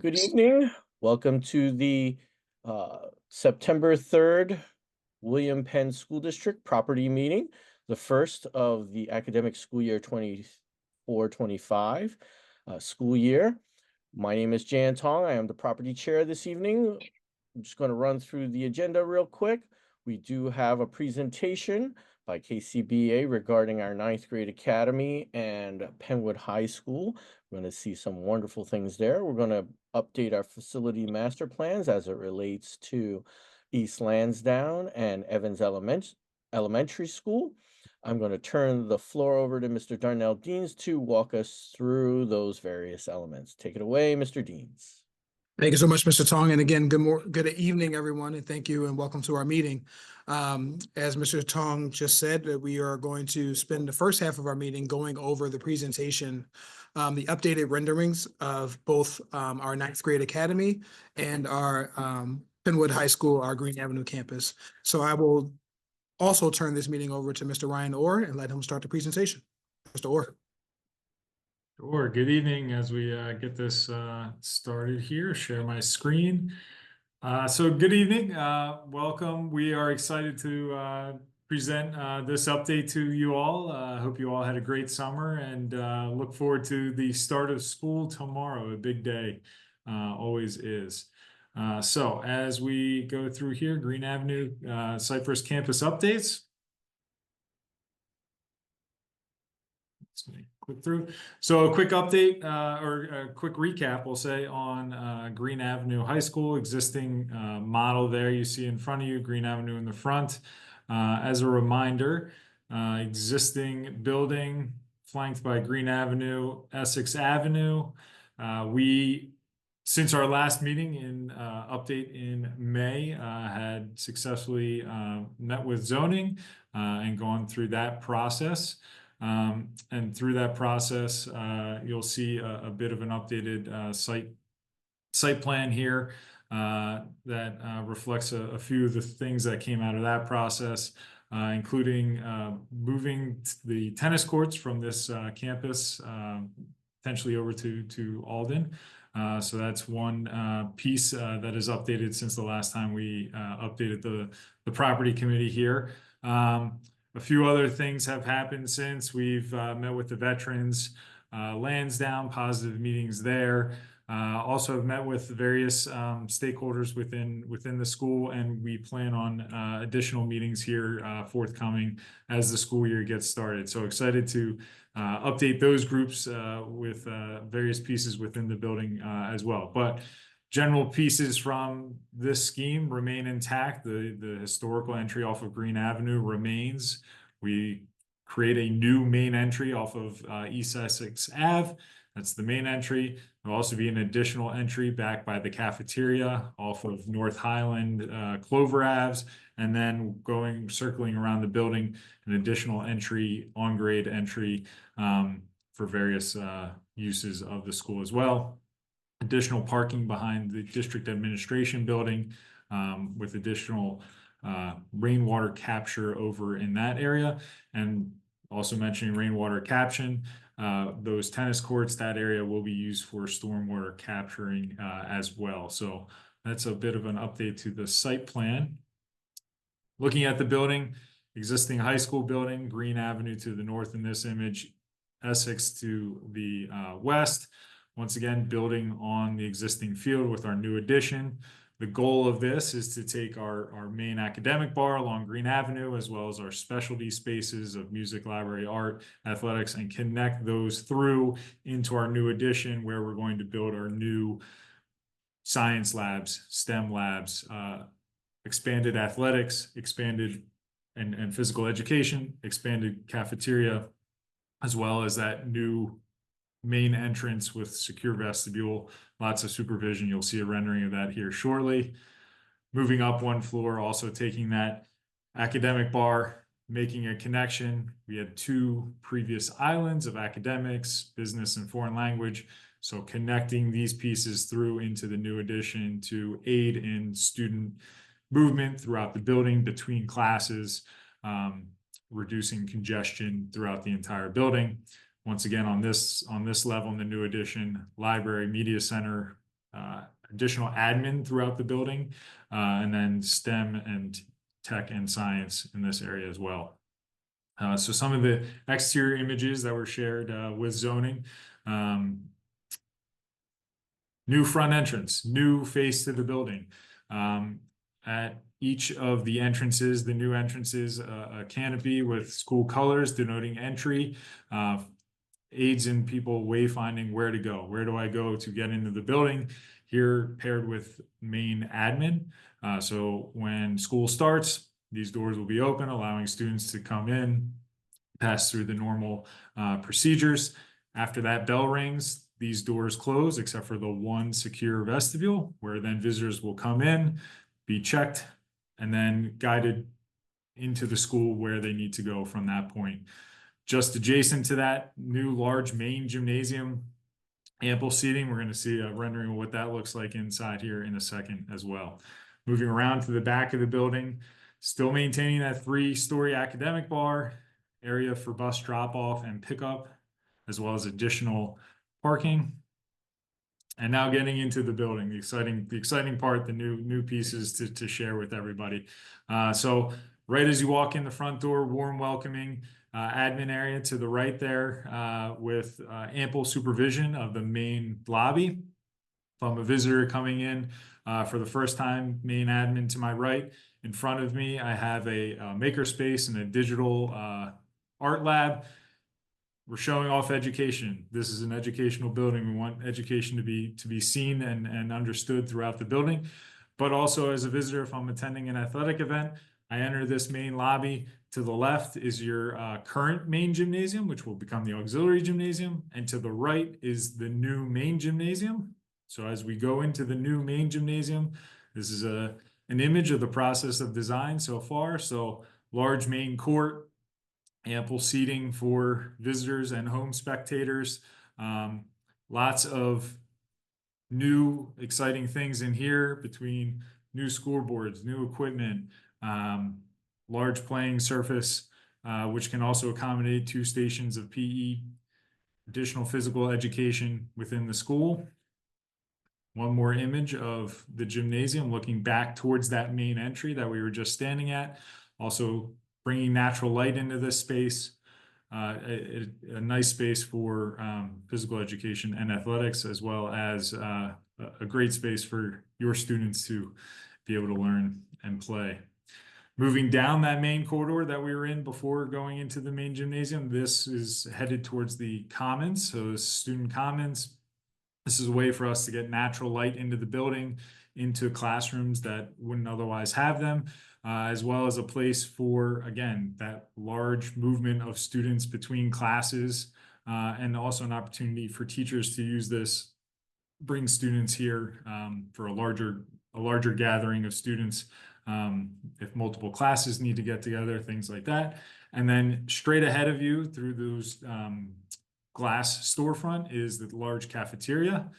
Good evening. Welcome to the September 3rd William Penn School District property meeting, the first of the academic school year 24-25 school year. My name is Jan Tong. I am the property chair this evening. I'm just going to run through the agenda real quick. We do have a presentation by KCBA regarding our ninth grade academy and Penwood High School. We're going to see some wonderful things there. We're going to update our facility master plans as it relates to East Lansdowne and Evans Elementary School. I'm going to turn the floor over to Mr. Darnell Deans to walk us through those various elements. Take it away, Mr. Deans. Thank you so much, Mr. Tong. And again, good evening, everyone, and thank you and welcome to our meeting. As Mr. Tong just said, we are going to spend the first half of our meeting going over the presentation, the updated renderings of both our ninth grade academy and our Penwood High School, our Green Avenue campus. So I will also turn this meeting over to Mr. Ryan Orr and let him start the presentation. Mr. Orr. Sure. Good evening. As we get this started here, share my screen. So good evening. Welcome. We are excited to present this update to you all. I hope you all had a great summer and look forward to the start of school tomorrow. A big day, always is. So as we go through here, Green Avenue Cypress campus updates. Click through. So a quick update or a quick recap, we'll say, on Green Avenue High School, existing model there you see in front of you, Green Avenue in the front. As a reminder, existing building flanked by Green Avenue, Essex Avenue. Since our last meeting in update in May, had successfully met with zoning and gone through that process. And through that process, you'll see a bit of an updated site plan here that reflects a few of the things that came out of that process, including moving the tennis courts from this campus potentially over to Alden. So that's one piece that is updated since the last time we updated the property committee here. A few other things have happened since we've met with the veterans, Lansdowne, positive meetings there. Also have met with various stakeholders within the school, and we plan on additional meetings here forthcoming as the school year gets started. So excited to update those groups with various pieces within the building as well. But general pieces from this scheme remain intact. The historical entry off of Green Avenue remains. We create a new main entry off of East Essex Ave. That's the main entry. There'll also be an additional entry back by the cafeteria off of North Highland, Clover Aves, and then circling around the building, an additional entry, on-grade entry for various uses of the school as well. Additional parking behind the district administration building with additional rainwater capture over in that area. And also mentioning rainwater caption, those tennis courts, that area will be used for stormwater capturing as well. So that's a bit of an update to the site plan. Looking at the building, existing high school building, Green Avenue to the north in this image, Essex to the west. Once again, building on the existing field with our new addition. The goal of this is to take our main academic bar along Green Avenue, as well as our specialty spaces of music, library, art, athletics, and connect those through into our new addition, where we're going to build our new science labs, STEM labs, expanded athletics, expanded and physical education, expanded cafeteria, as well as that new main entrance with secure vestibule, lots of supervision. You'll see a rendering of that here shortly. Moving up one floor, also taking that academic bar, making a connection. We had two previous islands of academics, business, and foreign language. So connecting these pieces through into the new addition to aid in student movement throughout the building between classes, reducing congestion throughout the entire building. Once again, on this level in the new addition, library, media center, additional admin throughout the building, and then STEM and tech and science in this area as well. So some of the exterior images that were shared with zoning. New front entrance, new face to the building. At each of the entrances, the new entrances, a canopy with school colors denoting entry, aids in people wayfinding where to go. Where do I go to get into the building? Here paired with main admin. So when school starts, these doors will be open, allowing students to come in, pass through the normal procedures. After that bell rings, these doors close except for the one secure vestibule, where then visitors will come in, be checked, and then guided into the school where they need to go from that point. Just adjacent to that new large main gymnasium, ample seating. We're going to see a rendering of what that looks like inside here in a second as well. Moving around to the back of the building, still maintaining that 3-story academic bar, area for bus drop-off and pickup, as well as additional parking. And now getting into the building, the exciting part, the new pieces to share with everybody. So right as you walk in the front door, warm welcoming admin area to the right there, with ample supervision of the main lobby. If I'm a visitor coming in for the first time, main admin to my right. In front of me, I have a makerspace and a digital art lab. We're showing off education. This is an educational building. We want education to be seen and understood throughout the building. But also as a visitor, if I'm attending an athletic event, I enter this main lobby. To the left is your current main gymnasium, which will become the auxiliary gymnasium. And to the right is the new main gymnasium. So as we go into the new main gymnasium, this is an image of the process of design so far. So large main court, ample seating for visitors and home spectators. Lots of new exciting things in here between new scoreboards, new equipment, large playing surface, which can also accommodate 2 stations of PE, additional physical education within the school. One more image of the gymnasium looking back towards that main entry that we were just standing at. Also bringing natural light into this space, a nice space for physical education and athletics, as well as a great space for your students to be able to learn and play. Moving down that main corridor that we were in before going into the main gymnasium, this is headed towards the commons, so student commons. This is a way for us to get natural light into the building, into classrooms that wouldn't otherwise have them, as well as a place for, again, that large movement of students between classes, and also an opportunity for teachers to use this, bring students here for a larger gathering of students, if multiple classes need to get together, things like that. And then straight ahead of you through those glass storefront is the large cafeteria.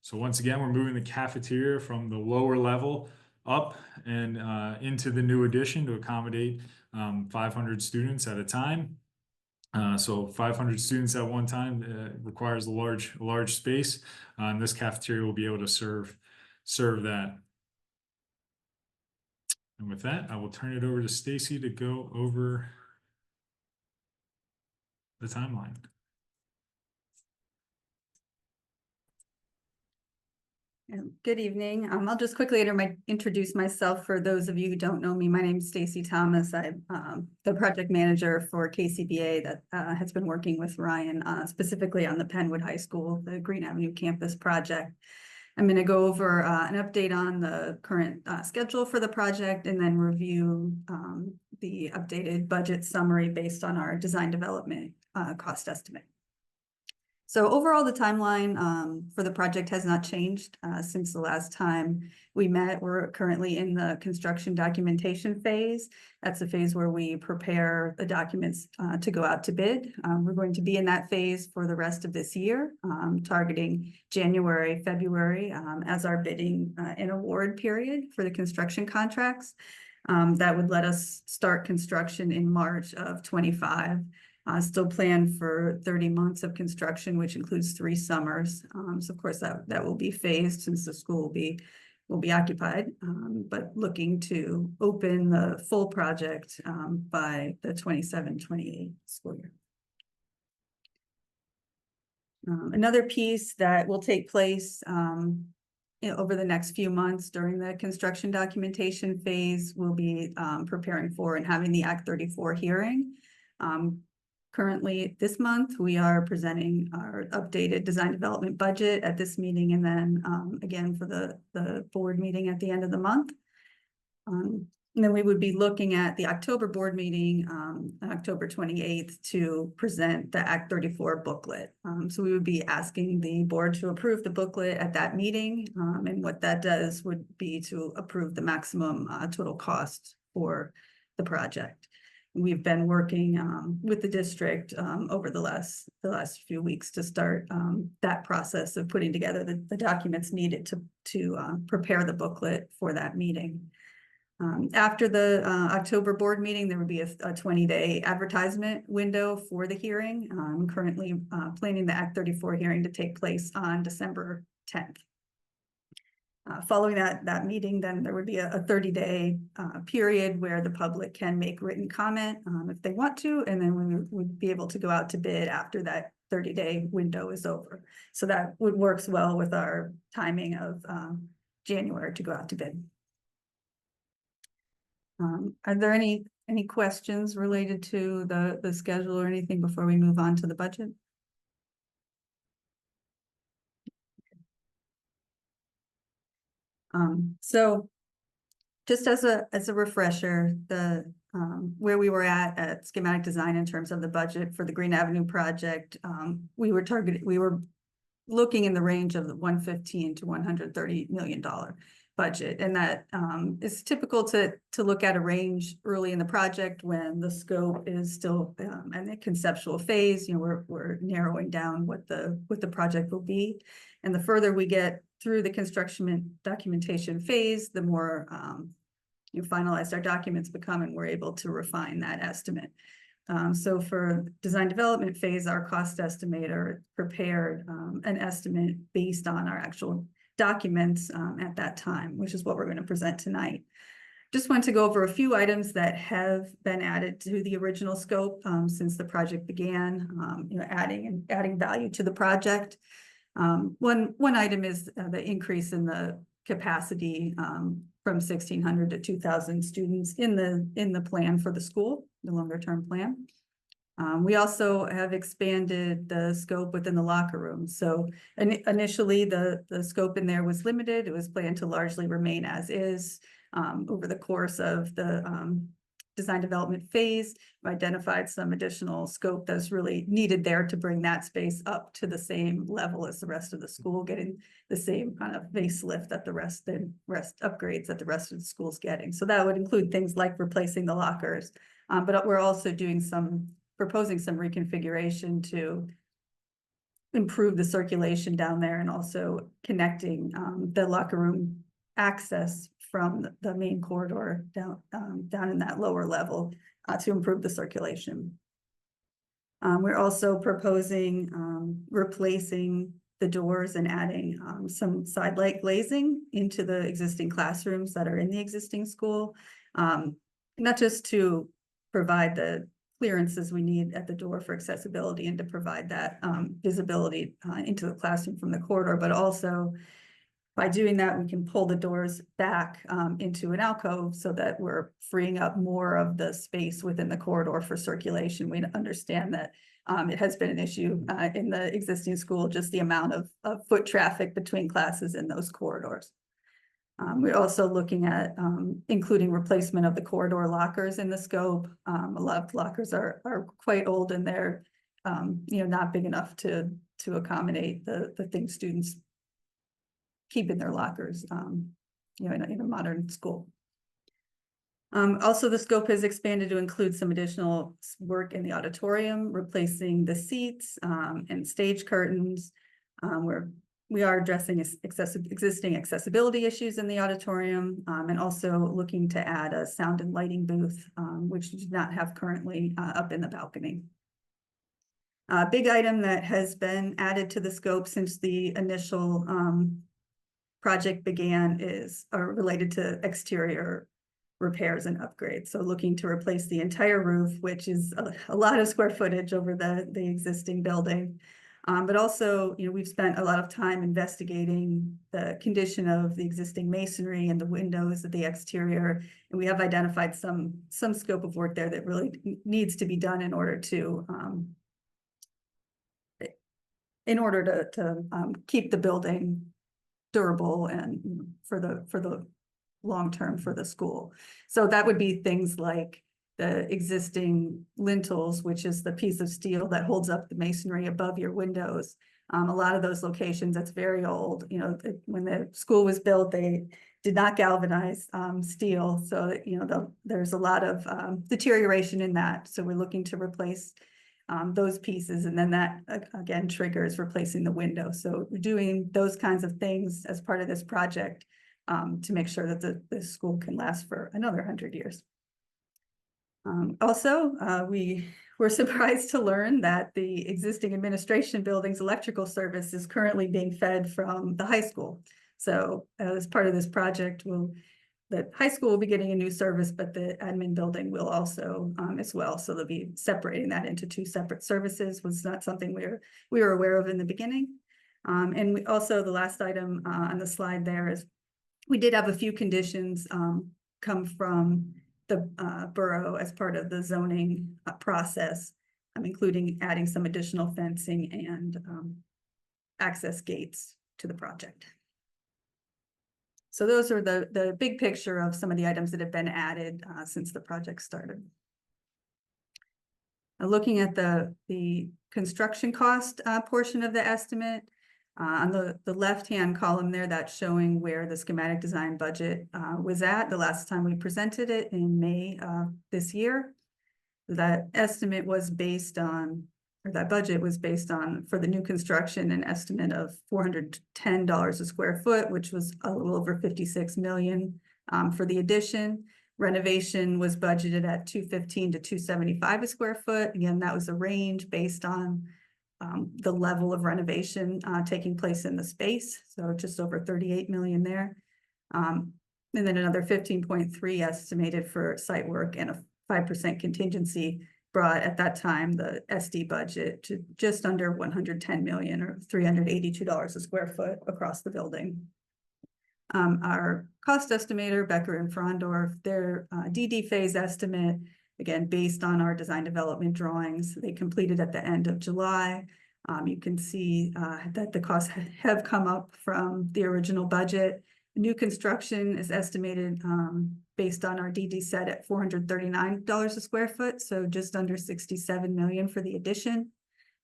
So once again, we're moving the cafeteria from the lower level up and into the new addition to accommodate 500 students at a time. So 500 students at one time requires a large space, and this cafeteria will be able to serve that. And with that, I will turn it over to Stacy to go over the timeline. Good evening. I'll just quickly introduce myself for those of you who don't know me. My name is Stacy Thomas. I'm the project manager for KCBA that has been working with Ryan specifically on the Penwood High School, the Green Avenue campus project. I'm going to go over an update on the current schedule for the project and then review the updated budget summary based on our design development cost estimate. So overall, the timeline for the project has not changed since the last time we met. We're currently in the construction documentation phase. That's the phase where we prepare the documents to go out to bid. We're going to be in that phase for the rest of this year, targeting January, February as our bidding and award period for the construction contracts. That would let us start construction in March of 25. Still planned for 30 months of construction, which includes 3 summers. So of course that will be phased since the school will be occupied, but looking to open the full project by the 27-28 school year. Another piece that will take place over the next few months during the construction documentation phase, we'll be preparing for and having the Act 34 hearing. Currently this month, we are presenting our updated design development budget at this meeting, and then again for the board meeting at the end of the month. And then we would be looking at the October board meeting, October 28th, to present the Act 34 booklet. So we would be asking the board to approve the booklet at that meeting. And what that does would be to approve the maximum total cost for the project. We've been working with the district over the last few weeks to start that process of putting together the documents needed to prepare the booklet for that meeting. After the October board meeting, there would be a 20-day advertisement window for the hearing. I'm currently planning the Act 34 hearing to take place on December 10th. Following that meeting, then there would be a 30-day period where the public can make written comment if they want to, and then we would be able to go out to bid after that 30-day window is over. So that works well with our timing of January to go out to bid. Are there any questions related to the schedule or anything before we move on to the budget? So just as a refresher, the where we were at schematic design in terms of the budget for the Green Avenue project, we were looking in the range of the $115 to $130 million budget, and that is typical to look at a range early in the project when the scope is still in the conceptual phase. You know, we're narrowing down what the project will be, and the further we get through the construction documentation phase, the more finalized our documents become, and we're able to refine that estimate. So for design development phase, our cost estimator prepared an estimate based on our actual documents at that time, which is what we're going to present tonight. Just want to go over a few items that have been added to the original scope since the project began, adding value to the project. One item is the increase in the capacity from 1,600 to 2,000 students in the plan for the school, the longer term plan. We also have expanded the scope within the locker room. So initially the scope in there was limited. It was planned to largely remain as is. Over the course of the design development phase, we identified some additional scope that's really needed there to bring that space up to the same level as the rest of the school, getting the same kind of facelift that the rest upgrades that the rest of the school's getting. So that would include things like replacing the lockers, but we're also proposing some reconfiguration to improve the circulation down there, and also connecting the locker room access from the main corridor down in that lower level to improve the circulation. We're also proposing replacing the doors and adding some side light glazing into the existing classrooms that are in the existing school, not just to provide the clearances we need at the door for accessibility and to provide that visibility into the classroom from the corridor, but also by doing that, we can pull the doors back into an alcove so that we're freeing up more of the space within the corridor for circulation. We understand that it has been an issue in the existing school, just the amount of foot traffic between classes in those corridors. We're also looking at including replacement of the corridor lockers in the scope. A lot of lockers are quite old, and they're not big enough to accommodate the things students keep in their lockers, in a modern school. Also, the scope has expanded to include some additional work in the auditorium, replacing the seats and stage curtains. We are addressing existing accessibility issues in the auditorium, and also looking to add a sound and lighting booth, which we do not have currently up in the balcony. A big item that has been added to the scope since the initial project began is related to exterior repairs and upgrades. So looking to replace the entire roof, which is a lot of square footage over the existing building. But also, we've spent a lot of time investigating the condition of the existing masonry and the windows of the exterior. And we have identified some scope of work there that really needs to be done in order to keep the building durable and for the long term for the school. So that would be things like the existing lintels, which is the piece of steel that holds up the masonry above your windows. A lot of those locations, that's very old. When the school was built, they did not galvanize steel. So, there's a lot of deterioration in that. So we're looking to replace those pieces. And then that again triggers replacing the window. So we're doing those kinds of things as part of this project to make sure that the school can last for another 100 years. Also, we were surprised to learn that the existing administration building's electrical service is currently being fed from the high school. So as part of this project, the high school will be getting a new service, but the admin building will also as well. So they'll be separating that into two separate services. Was not something we were aware of in the beginning. And we also, the last item on the slide there is we did have a few conditions come from the borough as part of the zoning process, including adding some additional fencing and access gates to the project. So those are the big picture of some of the items that have been added since the project started. Looking at the construction cost portion of the estimate, on the left-hand column there, that's showing where the schematic design budget was at the last time we presented it in May this year. That estimate was based on, or that budget was based on, for the new construction, an estimate of $410 a square foot, which was a little over 56 million for the addition. Renovation was budgeted at 215 to 275 a square foot. Again, that was a range based on the level of renovation taking place in the space. So just over 38 million there. And then another 15.3 estimated for site work and a 5% contingency brought at that time the SD budget to just under 110 million or $382 a square foot across the building. Our cost estimator, Becker and Frondorf, their DD phase estimate, again, based on our design development drawings, they completed at the end of July. You can see that the costs have come up from the original budget. New construction is estimated based on our DD set at $439 a square foot, so just under 67 million for the addition.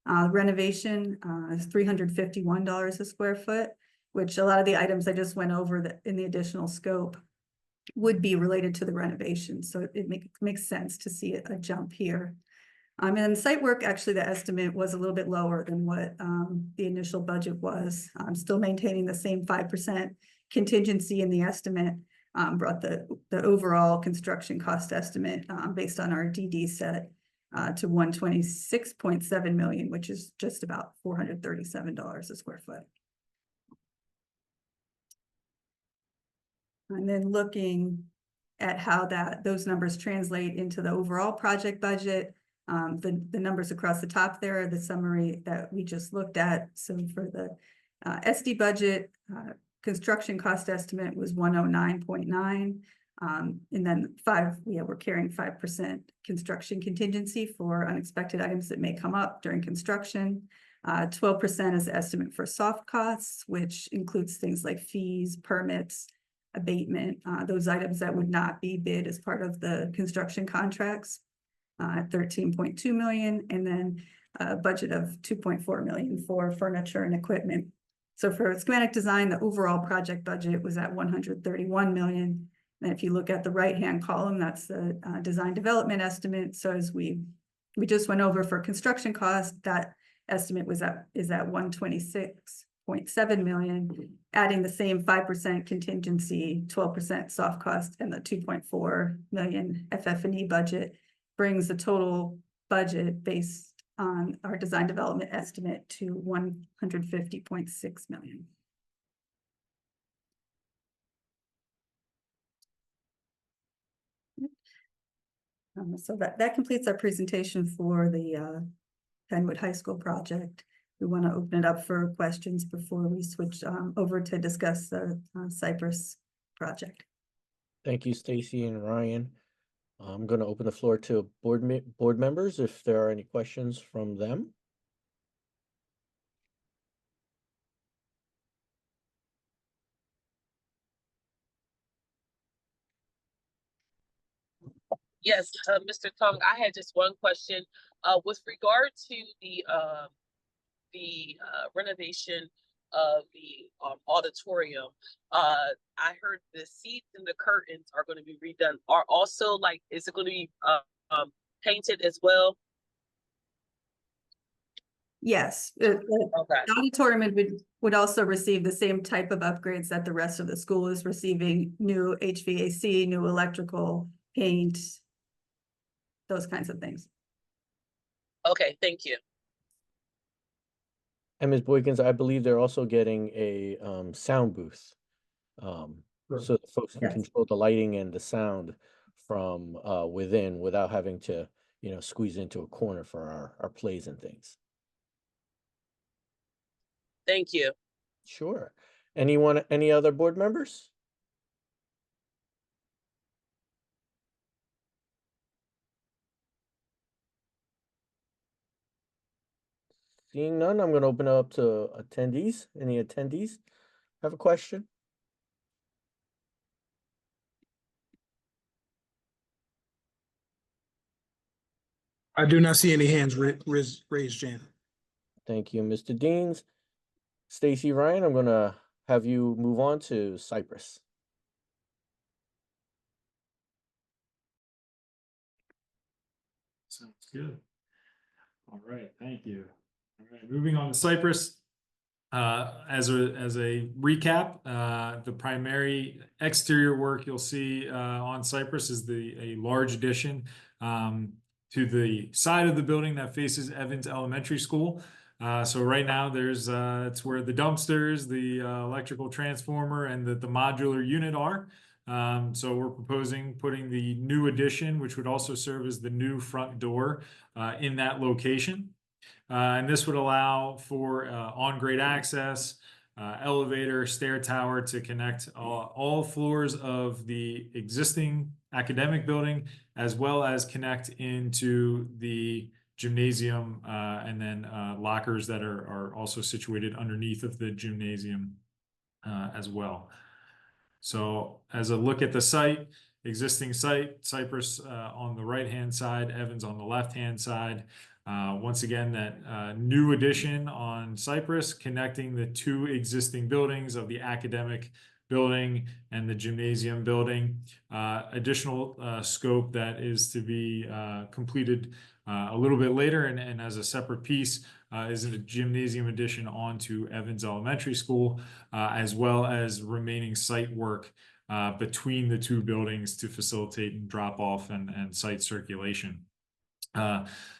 Renovation is $351 a square foot, which a lot of the items I just went over in the additional scope would be related to the renovation. So it makes sense to see a jump here. And site work, actually, the estimate was a little bit lower than what the initial budget was. I'm still maintaining the same 5% contingency in the estimate, brought the overall construction cost estimate based on our DD set to 126.7 million, which is just about $437 a square foot. And then looking at how those numbers translate into the overall project budget, the numbers across the top there are the summary that we just looked at. So for the SD budget, construction cost estimate was 109.9. And then we're carrying 5% construction contingency for unexpected items that may come up during construction. 12% is the estimate for soft costs, which includes things like fees, permits, abatement, those items that would not be bid as part of the construction contracts, at 13.2 million, and then a budget of 2.4 million for furniture and equipment. So for schematic design, the overall project budget was at 131 million. And if you look at the right-hand column, that's the design development estimate. So as we just went over for construction cost, that estimate is at 126.7 million, adding the same 5% contingency, 12% soft cost, and the 2.4 million FF&E budget brings the total budget based on our design development estimate to 150.6 million. So that completes our presentation for the Penwood High School project. We want to open it up for questions before we switch over to discuss the Cypress project. Thank you, Stacy and Ryan. I'm going to open the floor to board members if there are any questions from them. Yes, Mr. Tong, I had just one question. With regard to the renovation of the auditorium, I heard the seats and the curtains are going to be redone. Are also is it going to be painted as well? Yes, the Okay. auditorium would also receive the same type of upgrades that the rest of the school is receiving: new HVAC, new electrical, paint, those kinds of things. Okay, thank you. And Ms. Boykins, I believe they're also getting a sound booth. So that folks can Yes. control the lighting and the sound from within without having to, squeeze into a corner for our plays and things. Thank you. Sure. Any other board members? Seeing none, I'm going to open it up to attendees. Any attendees have a question? I do not see any hands raised, Jan. Thank you, Mr. Deans. Stacy, Ryan, I'm going to have you move on to Cypress. Sounds good. All right, thank you. All right, moving on to Cypress. As a recap, the primary exterior work you'll see on Cypress is a large addition to the side of the building that faces Evans Elementary School. So right now it's where the dumpsters, the electrical transformer, and the modular unit are. So we're proposing putting the new addition, which would also serve as the new front door, in that location. And this would allow for on-grade access, elevator, stair tower to connect all floors of the existing academic building, as well as connect into the gymnasium, and then lockers that are also situated underneath of the gymnasium as well. So as a look at the site, existing site, Cypress on the right-hand side, Evans on the left-hand side. Once again, that new addition on Cypress connecting the two existing buildings of the academic building and the gymnasium building. Additional scope that is to be completed a little bit later and as a separate piece is a gymnasium addition onto Evans Elementary School, as well as remaining site work between the two buildings to facilitate drop off and site circulation.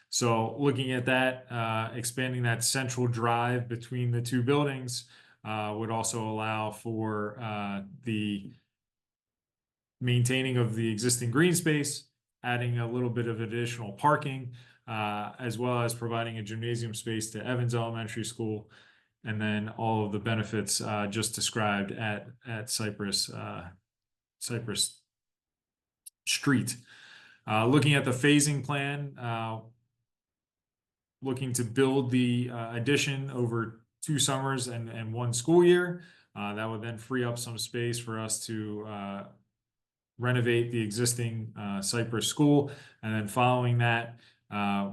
So looking at that, expanding that central drive between the two buildings would also allow for the maintaining of the existing green space, adding a little bit of additional parking, as well as providing a gymnasium space to Evans Elementary School, and then all of the benefits just described at Cypress Street. Looking at the phasing plan, looking to build the addition over 2 summers and 1 school year. That would then free up some space for us to renovate the existing Cypress School. And then following that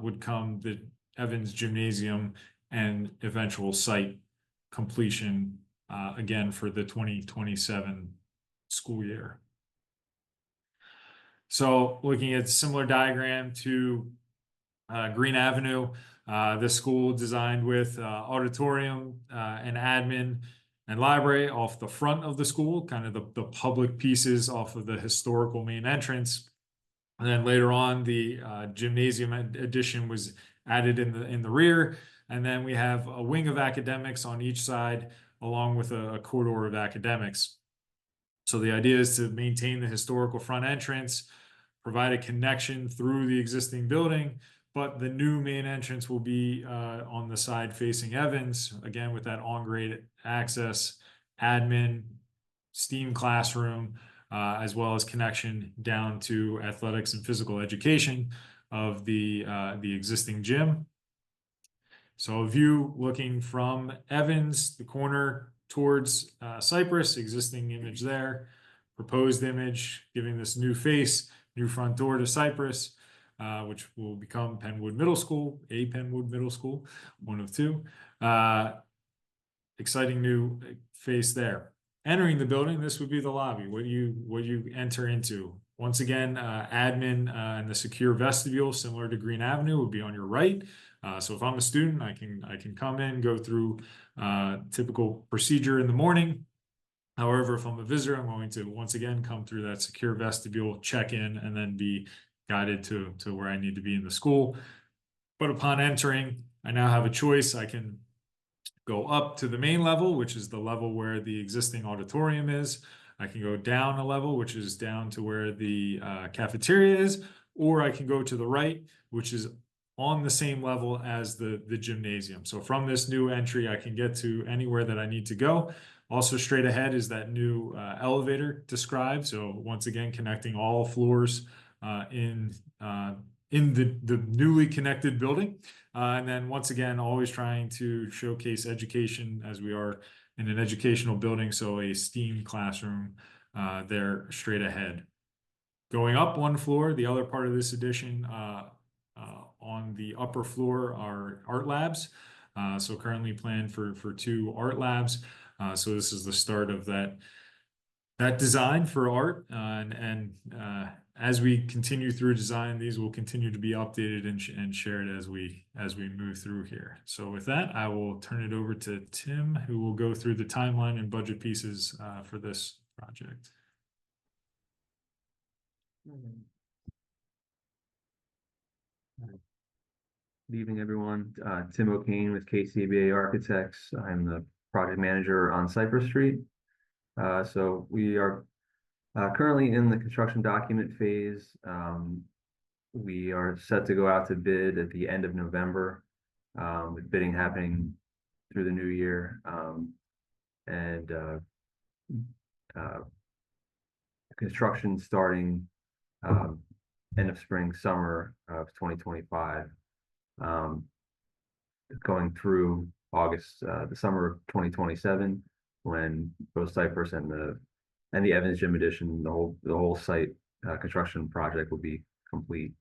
would come the Evans Gymnasium and eventual site completion again for the 2027 school year. So looking at a similar diagram to Green Avenue, this school designed with auditorium and admin and library off the front of the school, kind of the public pieces off of the historical main entrance. And then later on, the gymnasium addition was added in the rear. And then we have a wing of academics on each side, along with a corridor of academics. So the idea is to maintain the historical front entrance, provide a connection through the existing building, but the new main entrance will be on the side facing Evans, again with that on-grade access, admin, STEAM classroom, as well as connection down to athletics and physical education of the existing gym. So a view looking from Evans, the corner towards Cypress, existing image there, proposed image giving this new face, new front door to Cypress, which will become Penwood Middle School, a Penwood Middle School, one of two. Exciting new face there. Entering the building, this would be the lobby. What you enter into. Once again, admin and the secure vestibule, similar to Green Avenue, would be on your right. So if I'm a student, I can come in, go through typical procedure in the morning. However, if I'm a visitor, I'm going to once again come through that secure vestibule, check in, and then be guided to where I need to be in the school. But upon entering, I now have a choice. I can go up to the main level, which is the level where the existing auditorium is. I can go down a level, which is down to where the cafeteria is, or I can go to the right, which is on the same level as the gymnasium. So from this new entry, I can get to anywhere that I need to go. Also straight ahead is that new elevator described. So once again, connecting all floors in the newly connected building. And then once again, always trying to showcase education as we are in an educational building. So a STEAM classroom there straight ahead. Going up one floor, the other part of this addition on the upper floor are art labs. So currently planned for 2 art labs. So this is the start of that design for art, and as we continue through design, these will continue to be updated and shared as we move through here. So with that, I will turn it over to Tim, who will go through the timeline and budget pieces for this project. Good evening, everyone. Tim O'Kane with KCBA Architects. I'm the project manager on Cypress Street. So we are currently in the construction document phase. We are set to go out to bid at the end of November, with bidding happening through the new year. Construction starting end of spring, summer of 2025. Going through August, the summer of 2027, when both Cypress and the Evans Gym addition, the whole site construction project will be complete.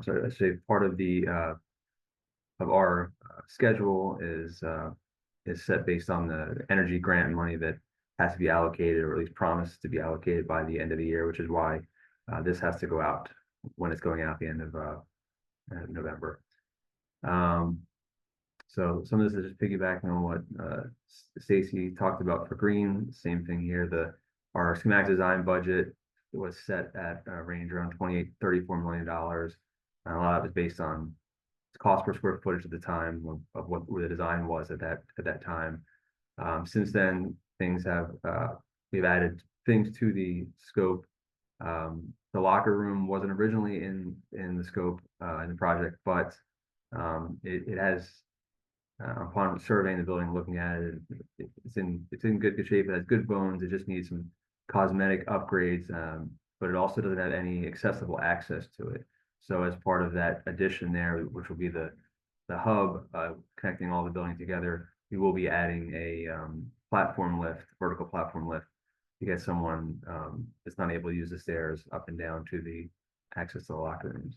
So I say part of our schedule is set based on the energy grant money that has to be allocated, or at least promised to be allocated by the end of the year, which is why this has to go out when it's going out at the end of November. So some of this is just piggybacking on what Stacy talked about for green. Same thing here. Our schematic design budget was set at a range around $34 million. And a lot of it is based on cost per square footage at the time of what the design was at that time. Since then, things have we've added things to the scope. The locker room wasn't originally in the scope in the project, but it has, upon surveying the building, looking at it, it's in good shape. It has good bones. It just needs some cosmetic upgrades, but it also doesn't have any accessible access to it. So as part of that addition there, which will be the hub connecting all the building together, we will be adding a platform lift, vertical platform lift, to get someone that's not able to use the stairs up and down to the access to the locker rooms.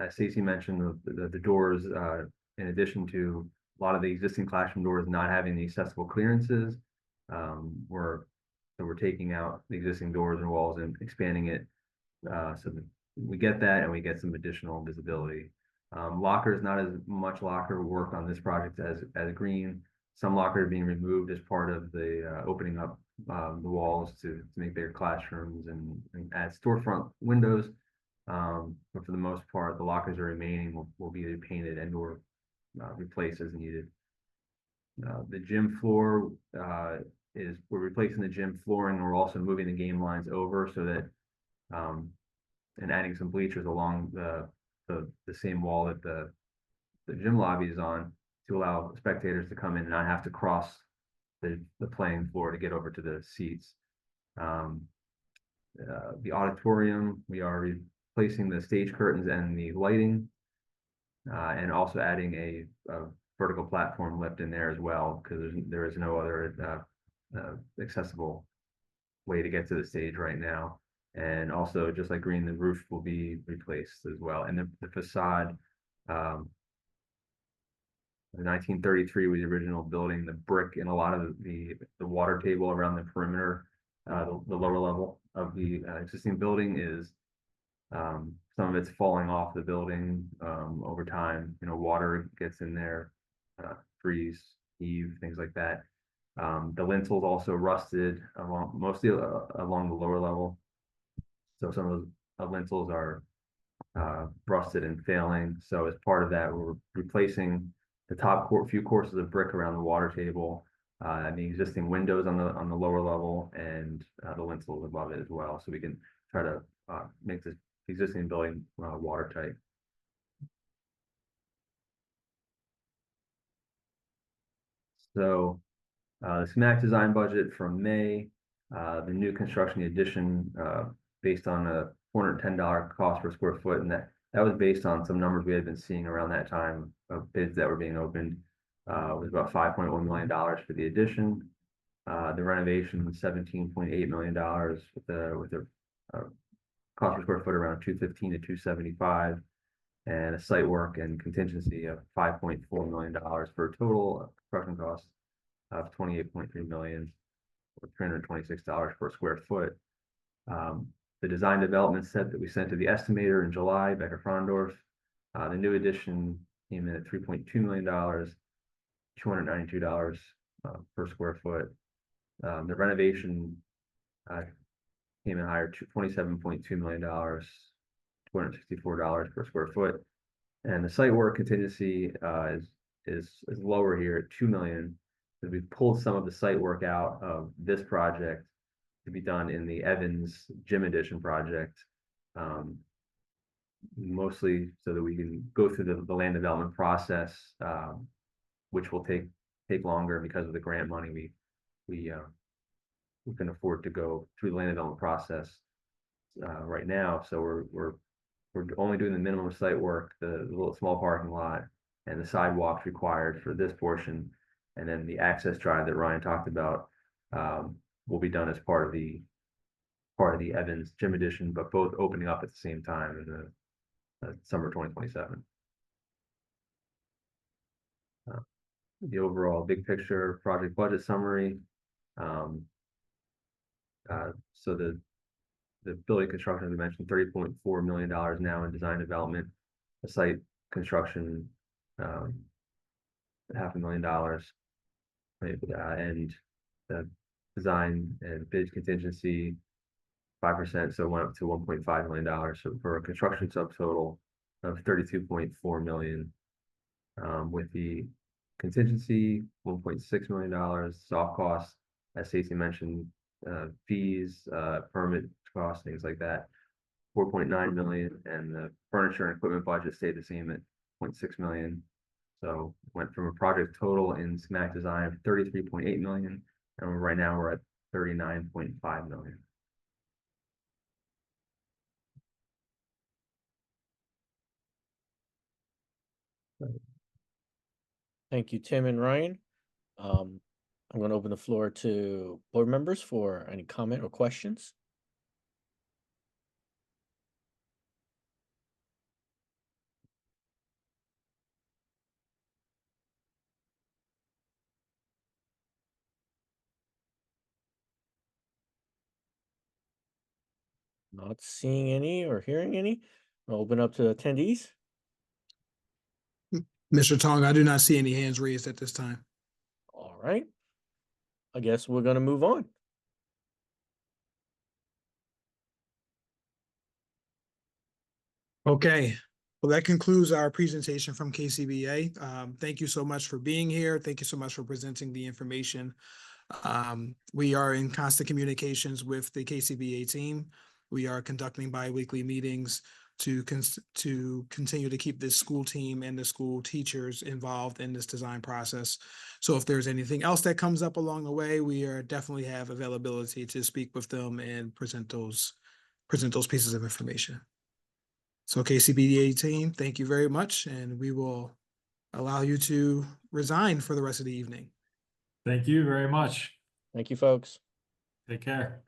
As Stacey mentioned, the doors, in addition to a lot of the existing classroom doors not having the accessible clearances, we're taking out the existing doors and walls and expanding it so that we get that and we get some additional visibility. Lockers, not as much locker work on this project as green. some lockers are being removed as part of the opening up the walls to make bigger classrooms and add storefront windows. But for the most part, the lockers are remaining will be either painted and or replaced as needed. The gym floor we're replacing the gym flooring, and we're also moving the game lines over so that and adding some bleachers along the same wall that the gym lobby is on to allow spectators to come in and not have to cross the playing floor to get over to the seats. The auditorium, we are replacing the stage curtains and the lighting, and also adding a vertical platform lift in there as well, because there is no other accessible way to get to the stage right now. And also, just like green, the roof will be replaced as well. And the facade, the 1933 was the original building. The brick and a lot of the water table around the perimeter, the lower level of the existing building is some of it's falling off the building over time. You know, water gets in there, freeze, heave, things like that. The lintels also rusted mostly along the lower level. So some of the lintels are rusted and failing. So as part of that, we're replacing the top few courses of brick around the water table, and the existing windows on the lower level, and the lintels above it as well. So we can try to make this existing building watertight. So the schematic design budget from May, the new construction addition based on a $410 cost per square foot, and that was based on some numbers we had been seeing around that time of bids that were being opened. It was about $5.1 million for the addition. The renovation was $17.8 million with the cost per square foot around $215 to $275, and a site work and contingency of $5.4 million for a total construction cost of $28.3 million, or $326 per square foot. The design development set that we sent to the estimator in July, Becker Frondorf, the new addition came in at $3.2 million, $292 per square foot. The renovation came in higher, $27.2 million, $264 per square foot. And the site work contingency is lower here at $2 million, because we pulled some of the site work out of this project to be done in the Evans Gym Addition project, mostly so that we can go through the land development process, which will take longer because of the grant money. We can afford to go through the land development process right now. So we're only doing the minimum site work, the little small parking lot and the sidewalks required for this portion, and then the access drive that Ryan talked about will be done as part of the Evans Gym Addition, but both opening up at the same time in the summer 2027. The overall big picture project budget summary. So the building construction, as I mentioned, $30.4 million now in design development. The site construction, $500,000, and the design and bid contingency 5%, so it went up to $1.5 million. So for a construction subtotal of $32.4 million, with the contingency $1.6 million, soft costs, as Stacey mentioned, fees, permit costs, things like that, $4.9 million, and the furniture and equipment budget stayed the same at $0.6 million. So went from a project total in schematic design of $33.8 million, and right now we're at $39.5 million. Thank you, Tim and Ryan. I'm going to open the floor to board members for any comment or questions. Not seeing any or hearing any. I'll open up to attendees. Mr. Tong, I do not see any hands raised at this time. All right. I guess we're gonna move on. Okay, well, that concludes our presentation from KCBA. Thank you so much for being here. Thank you so much for presenting the information. We are in constant communications with the KCBA team. We are conducting bi-weekly meetings to continue to keep this school team and the school teachers involved in this design process. So if there's anything else that comes up along the way, we are definitely have availability to speak with them and present those pieces of information. So KCBA team, thank you very much, and we will allow you to resign for the rest of the evening. Thank you very much. Thank you, folks. Take care.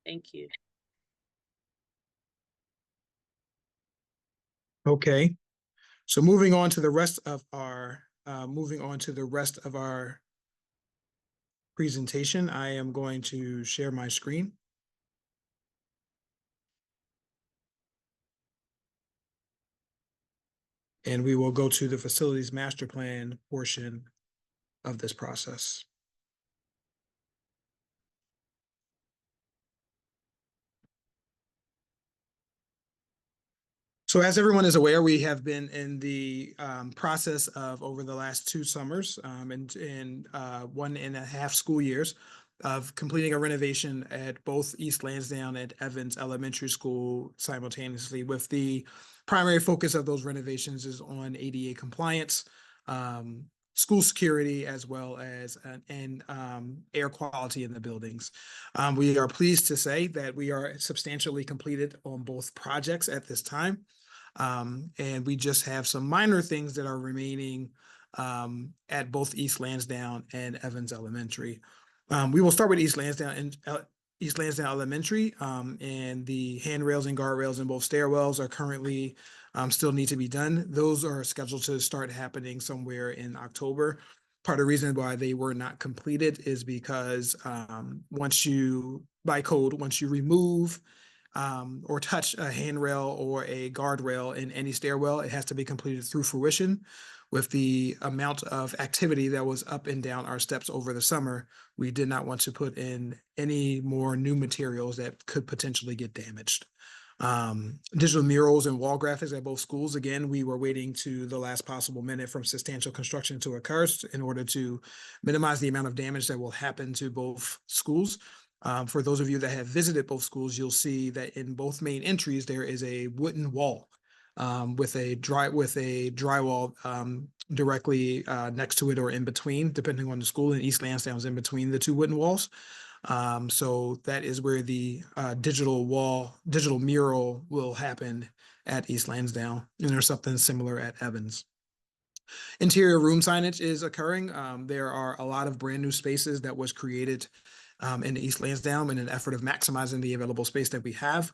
Thank you. Okay, so moving on to the rest of our presentation, I am going to share my screen. And we will go to the facilities master plan portion of this process. So as everyone is aware, we have been in the process of over the last 2 summers and 1.5 school years of completing a renovation at both East Lansdowne and Evans Elementary School simultaneously, with the primary focus of those renovations is on ADA compliance, school security, as well as air quality in the buildings. We are pleased to say that we are substantially completed on both projects at this time. And we just have some minor things that are remaining at both East Lansdowne and Evans Elementary. We will start with East Lansdowne Elementary, and the handrails and guardrails in both stairwells are currently still need to be done. Those are scheduled to start happening somewhere in October. Part of the reason why they were not completed is because once you remove or touch a handrail or a guardrail in any stairwell, it has to be completed through fruition. With the amount of activity that was up and down our steps over the summer, we did not want to put in any more new materials that could potentially get damaged. Digital murals and wall graphics at both schools. Again, we were waiting to the last possible minute from substantial construction to occur in order to minimize the amount of damage that will happen to both schools. For those of you that have visited both schools, you'll see that in both main entries, there is a wooden wall with a drywall directly next to it or in between, depending on the school. And East Lansdowne is in between the 2 wooden walls. So that is where the digital mural will happen at East Lansdowne, and there's something similar at Evans. Interior room signage is occurring. There are a lot of brand new spaces that was created in East Lansdowne in an effort of maximizing the available space that we have.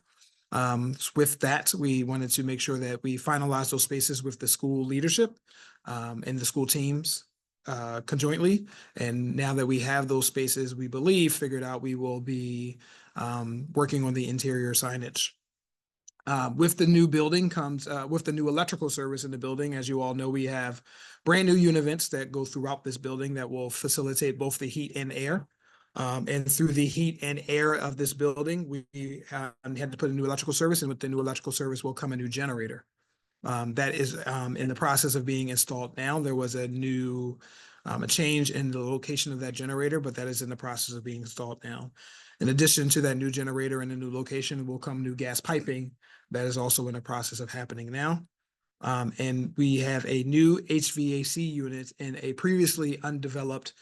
With that, we wanted to make sure that we finalize those spaces with the school leadership and the school teams conjointly. And now that we have those spaces, we believe figured out, we will be working on the interior signage. With the new building comes with the new electrical service in the building. As you all know, we have brand new univents that go throughout this building that will facilitate both the heat and air. And through the heat and air of this building, we had to put a new electrical service, and with the new electrical service will come a new generator. That is in the process of being installed now. There was a change in the location of that generator, but that is in the process of being installed now. In addition to that new generator and a new location will come new gas piping that is also in the process of happening now. And we have a new HVAC unit in a previously undeveloped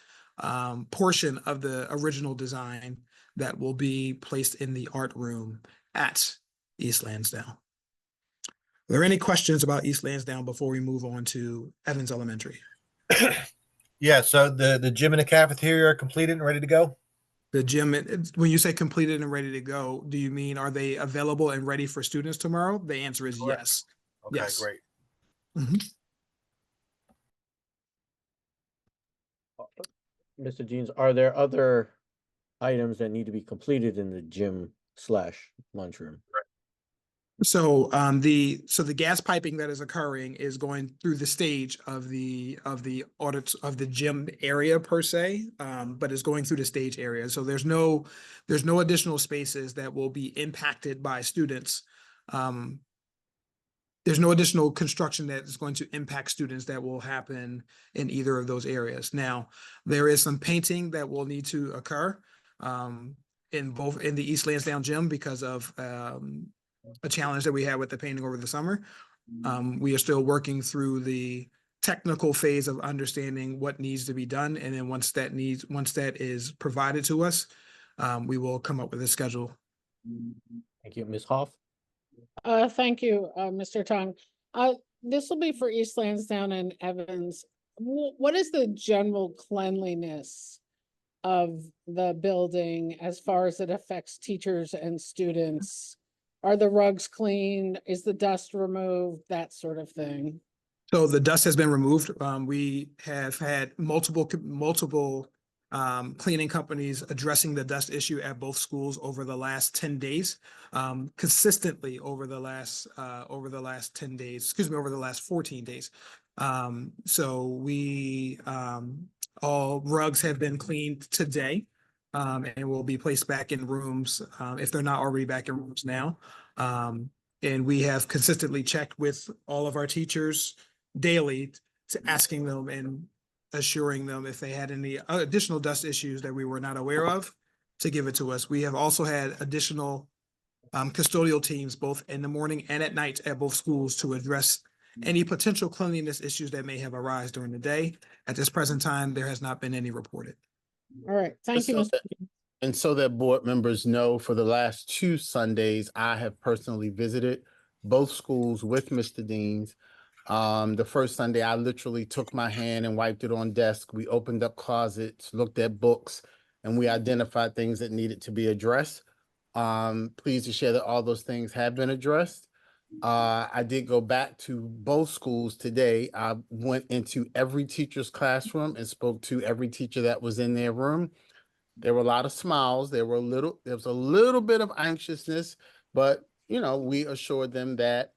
portion of the original design that will be placed in the art room at East Lansdowne. Are there any questions about East Lansdowne before we move on to Evans Elementary? Yeah, so the gym and the cafeteria are completed and ready to go? The gym, when you say completed and ready to go, do you mean are they available and ready for students tomorrow? The answer is Correct. yes. Okay, Yes. great. Mr. Jeans, are there other items that need to be completed in the gym/lunchroom? So the gas piping that is occurring is going through the stage of the audits of the gym area per se, but is going through the stage area. So there's no additional spaces that will be impacted by students. There's no additional construction that is going to impact students that will happen in either of those areas. Now, there is some painting that will need to occur in the East Lansdowne gym because of a challenge that we had with the painting over the summer. We are still working through the technical phase of understanding what needs to be done. And then once that is provided to us, we will come up with a schedule. Thank you, Ms. Hoff. Thank you, Mr. Tong. This will be for East Lansdowne and Evans. What is the general cleanliness of the building as far as it affects teachers and students? Are the rugs clean? Is the dust removed? That sort of thing. So the dust has been removed. We have had multiple cleaning companies addressing the dust issue at both schools over the last 10 days, consistently over the last 10 days, over the last 14 days. So all rugs have been cleaned today, and will be placed back in rooms, if they're not already back in rooms now. And we have consistently checked with all of our teachers daily to asking them and assuring them if they had any additional dust issues that we were not aware of to give it to us. We have also had additional custodial teams both in the morning and at night at both schools to address any potential cleanliness issues that may have arisen during the day. At this present time, there has not been any reported. All right, thank you, So Mr. that- And so that board members know, for the last 2 Sundays, I have personally visited both schools with Mr. Deans. The first Sunday, I literally took my hand and wiped it on desk. We opened up closets, looked at books, and we identified things that needed to be addressed. Pleased to share that all those things have been addressed. I did go back to both schools today. I went into every teacher's classroom and spoke to every teacher that was in their room. There were a lot of smiles. There was a little bit of anxiousness, but we assured them that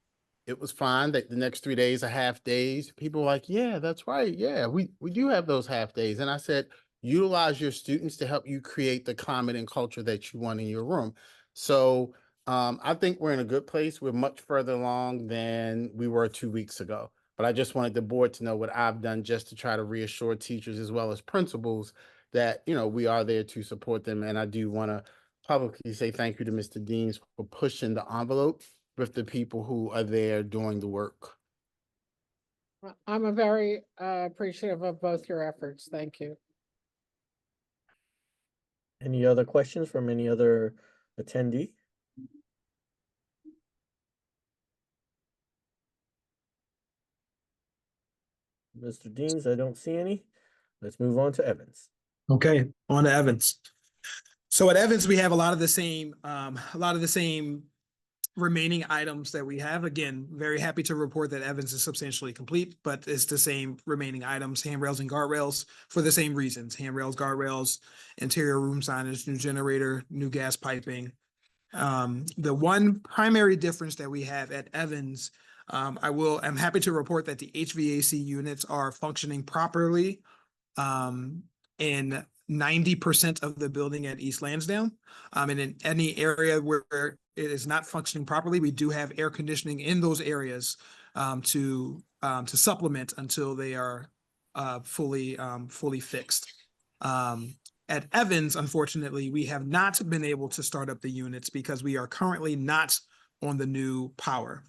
it was fine, that the next 3 days are half days. People were like, yeah, that's right. Yeah, we do have those half days. And I said, utilize your students to help you create the climate and culture that you want in your room. So I think we're in a good place. We're much further along than we were 2 weeks ago. But I just wanted the board to know what I've done just to try to reassure teachers as well as principals that, we are there to support them. And I do want to publicly say thank you to Mr. Deans for pushing the envelope with the people who are there doing the work. I'm very appreciative of both your efforts. Thank you. Any other questions from any other attendee? Mr. Deans, I don't see any. Let's move on to Evans. Okay, on to Evans. So at Evans, we have a lot of the same remaining items that we have. Again, very happy to report that Evans is substantially complete, but it's the same remaining items, handrails and guardrails for the same reasons. Handrails, guardrails, interior room signage, new generator, new gas piping. The one primary difference that we have at Evans, I'm happy to report that the HVAC units are functioning properly in 90% of the building at East Lansdowne. And in any area where it is not functioning properly, we do have air conditioning in those areas to supplement until they are fully fixed. At Evans, unfortunately, we have not been able to start up the units because we are currently not on the new power.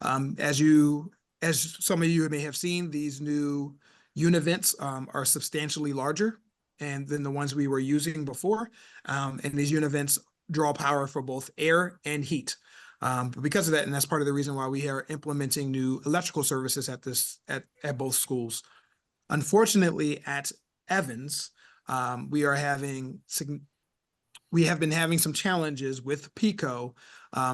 As some of you may have seen, these new univents are substantially larger than the ones we were using before. And these univents draw power for both air and heat. But because of that, and that's part of the reason why we are implementing new electrical services at both schools. Unfortunately, at Evans, we have been having some challenges with PECO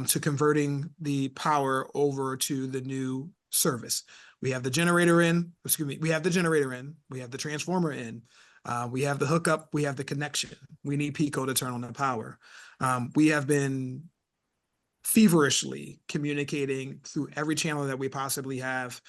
to converting the power over to the new service. We have the generator in, we have the transformer in, we have the hookup, we have the connection. We need PECO to turn on the power. We have been feverishly communicating through every channel that we possibly have.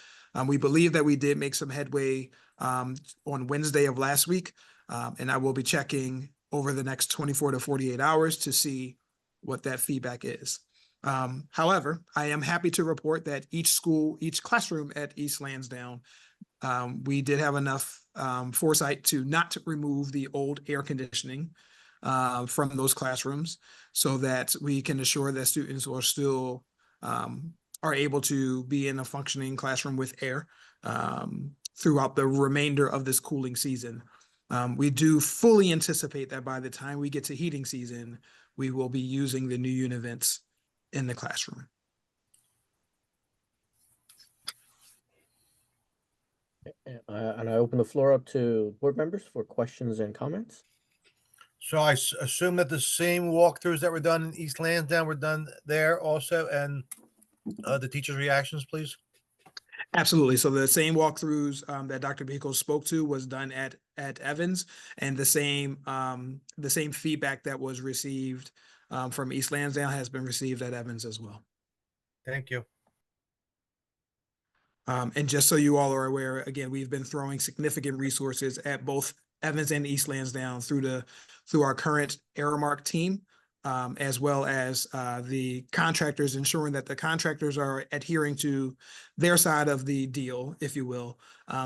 We believe that we did make some headway on Wednesday of last week, and I will be checking over the next 24 to 48 hours to see what that feedback is. However, I am happy to report that each classroom at East Lansdowne, we did have enough foresight to not remove the old air conditioning from those classrooms, so that we can assure that students are still are able to be in a functioning classroom with air throughout the remainder of this cooling season. We do fully anticipate that by the time we get to heating season, we will be using the new univents in the classroom. And I open the floor up to board members for questions and comments. So I assume that the same walkthroughs that were done in East Lansdowne were done there also, and the teachers' reactions, please. Absolutely. So the same walkthroughs that Dr. Pico spoke to was done at Evans, and the same feedback that was received from East Lansdowne has been received at Evans as well. Thank you. And just so you all are aware, again, we've been throwing significant resources at both Evans and East Lansdowne through our current Aramark team, as well as the contractors, ensuring that the contractors are adhering to their side of the deal, if you will,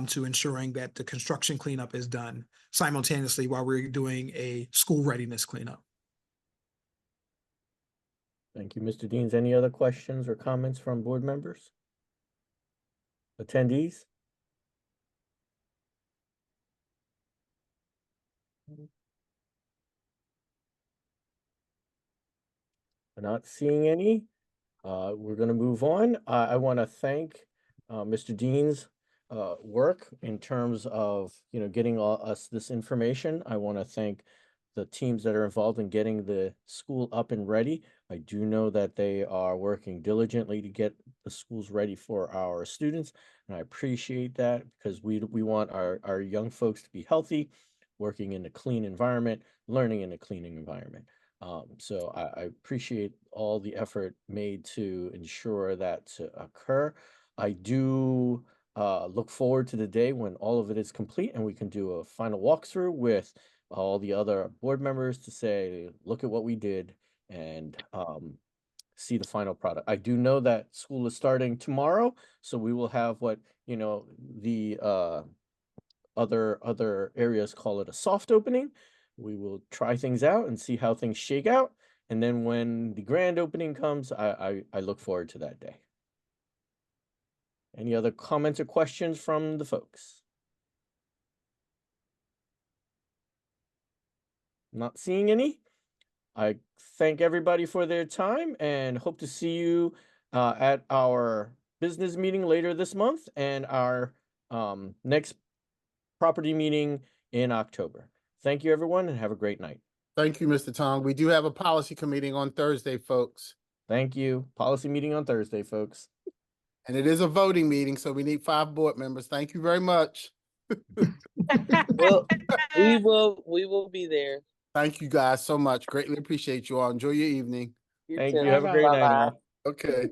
to ensuring that the construction cleanup is done simultaneously while we're doing a school readiness cleanup. Thank you, Mr. Deans. Any other questions or comments from board members? Attendees? Not seeing any. We're going to move on. I want to thank Mr. Dean's work in terms of getting us this information. I want to thank the teams that are involved in getting the school up and ready. I do know that they are working diligently to get the schools ready for our students, and I appreciate that, because we want our young folks to be healthy, working in a clean environment, learning in a clean environment. So I appreciate all the effort made to ensure that to occur. I do look forward to the day when all of it is complete and we can do a final walkthrough with all the other board members to say, look at what we did, and see the final product. I do know that school is starting tomorrow, so we will have what the other areas call it a soft opening. We will try things out and see how things shake out, and then when the grand opening comes, I look forward to that day. Any other comments or questions from the folks? Not seeing any. I thank everybody for their time and hope to see you at our business meeting later this month and our next property meeting in October. Thank you, everyone, and have a great night. Thank you, Mr. Tong. We do have a policy committee on Thursday, folks. Thank you. Policy meeting on Thursday, folks. And it is a voting meeting, so we need 5 board members. Thank you very much. Well, we will be there. Thank you guys so much. Greatly appreciate you all. Enjoy your evening. Thank too. you. Have a great night, Bye-bye. all. Okay.